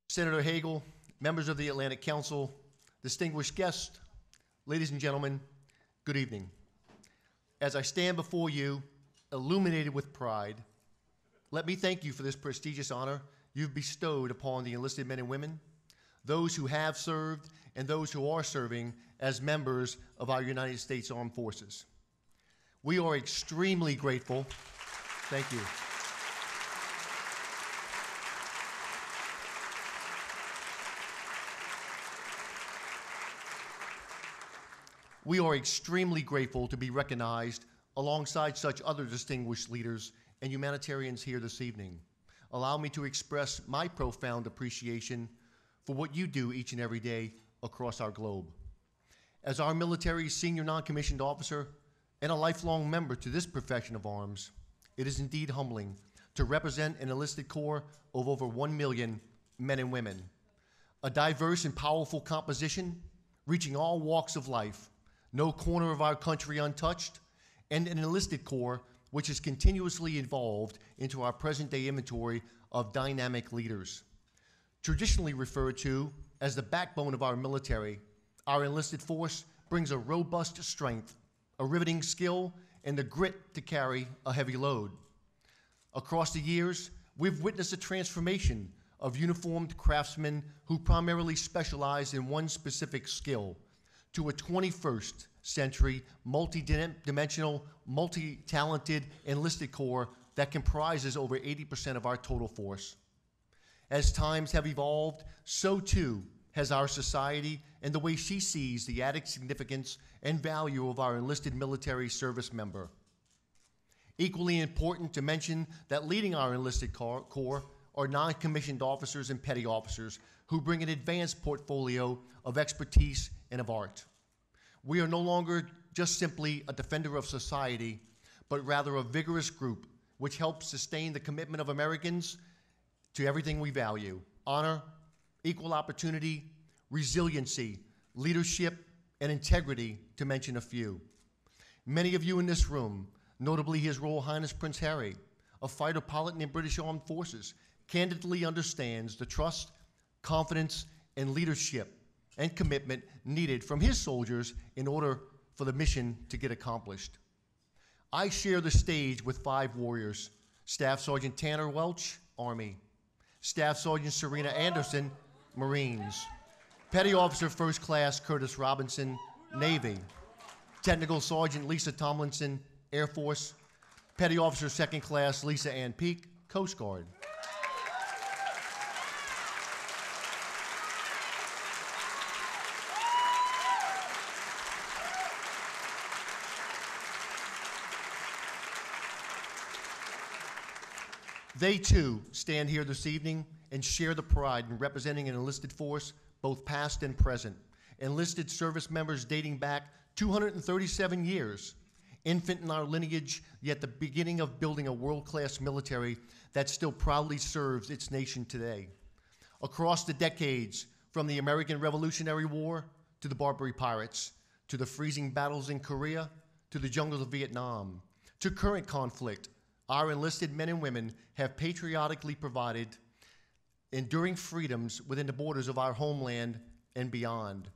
Senator Hagel, members of the Atlantic Council, distinguished guests, ladies and gentlemen, good evening. As I stand before you, illuminated with pride, let me thank you for this prestigious honor you've bestowed upon the enlisted men and women, those who have served and those who are serving as members of our United States Armed Forces. We are extremely grateful. Thank you. We are extremely grateful to be recognized alongside such other distinguished leaders and humanitarians here this evening. Allow me to express my profound appreciation for what you do each and every day across our globe. As our military's senior non-commissioned officer and a lifelong member to this profession of arms, it is indeed humbling to represent an enlisted corps of over 1 million men and women, a diverse and powerful composition reaching all walks of life, no corner of our country untouched, and an enlisted corps which has continuously evolved into our present-day inventory of dynamic leaders. Traditionally referred to as the backbone of our military, our enlisted force brings a robust strength, a riveting skill, and the grit to carry a heavy load. Across the years, we've witnessed a transformation of uniformed craftsmen who primarily specialize in one specific skill to a 21st century, multi-dimensional, multi-talented enlisted corps that comprises over 80% of our total force. As times have evolved, so too has our society and the way she sees the added significance and value of our enlisted military service member. Equally important to mention that leading our enlisted corps are non-commissioned officers and petty officers who bring an advanced portfolio of expertise and of art. We are no longer just simply a defender of society, but rather a vigorous group which helps sustain the commitment of Americans to everything we value: honor, equal opportunity, resiliency, leadership, and integrity, to mention a few. Many of you in this room, notably His Royal Highness Prince Harry, a fighter pilot in the British Armed Forces, candidly understands the trust, confidence, and leadership and commitment needed from his soldiers in order for the mission to get accomplished. I share the stage with 5 warriors: Staff Sergeant Tanner Welch, Army; Staff Sergeant Serena Anderson, Marines; Petty Officer First Class Curtis Robinson, Navy; Technical Sergeant Lisa Tomlinson, Air Force; Petty Officer Second Class Lisa Ann Peak, Coast Guard. They too stand here this evening and share the pride in representing an enlisted force, both past and present. Enlisted service members dating back 237 years, infant in our lineage, yet the beginning of building a world-class military that still proudly serves its nation today. Across the decades, from the American Revolutionary War to the Barbary Pirates, to the freezing battles in Korea, to the jungles of Vietnam, to current conflict, our enlisted men and women have patriotically provided enduring freedoms within the borders of our homeland and beyond.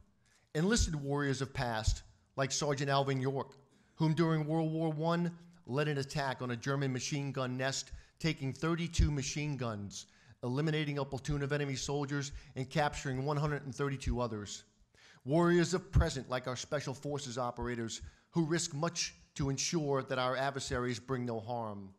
Enlisted warriors of past, like Sergeant Alvin York, whom during World War I led an attack on a German machine gun nest, taking 32 machine guns, eliminating a platoon of enemy soldiers and capturing 132 others. Warriors of present, like our Special Forces operators, who risk much to ensure that our adversaries bring no harm.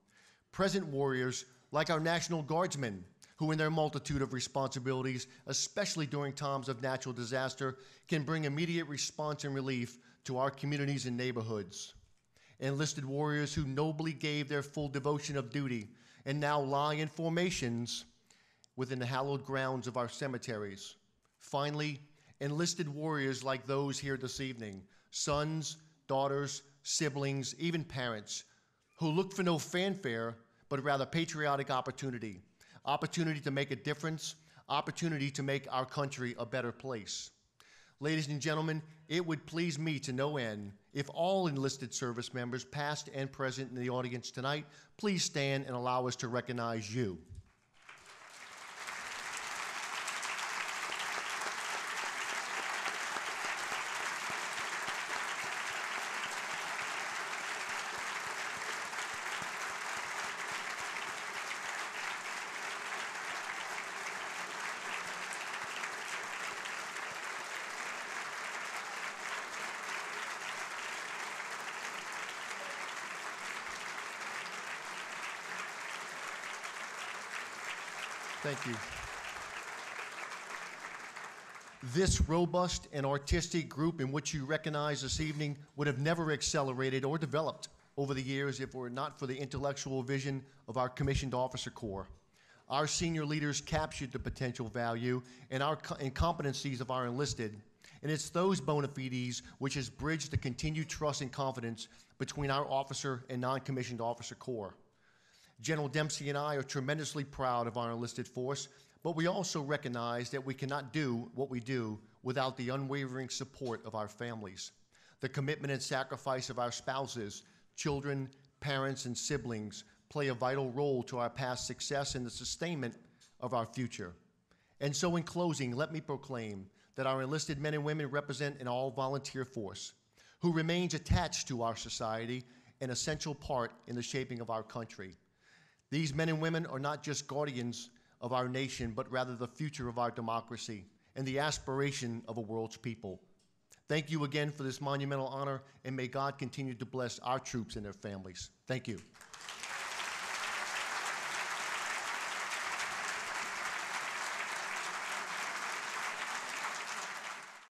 Present warriors, like our National Guardsmen, who in their multitude of responsibilities, especially during times of natural disaster, can bring immediate response and relief to our communities and neighborhoods. Enlisted warriors who nobly gave their full devotion of duty and now lie in formations within the hallowed grounds of our cemeteries. Finally, enlisted warriors like those here this evening, sons, daughters, siblings, even parents, who look for no fanfare, but rather patriotic opportunity to make a difference, opportunity to make our country a better place. Ladies and gentlemen, it would please me to no end if all enlisted service members, past and present in the audience tonight, please stand and allow us to recognize you. Thank you. This robust and artistic group in which you recognize this evening would have never accelerated or developed over the years if it were not for the intellectual vision of our Commissioned Officer Corps. Our senior leaders captured the potential value and competencies of our enlisted, and it's those bona fides which has bridged the continued trust and confidence between our officer and non-commissioned officer corps. General Dempsey and I are tremendously proud of our enlisted force, but we also recognize that we cannot do what we do without the unwavering support of our families. The commitment and sacrifice of our spouses, children, parents, and siblings play a vital role to our past success and the sustainment of our future. And so in closing, let me proclaim that our enlisted men and women represent an all-volunteer force who remains attached to our society, an essential part in the shaping of our country. These men and women are not just guardians of our nation, but rather the future of our democracy and the aspiration of a world's people. Thank you again for this monumental honor, and may God continue to bless our troops and their families. Thank you.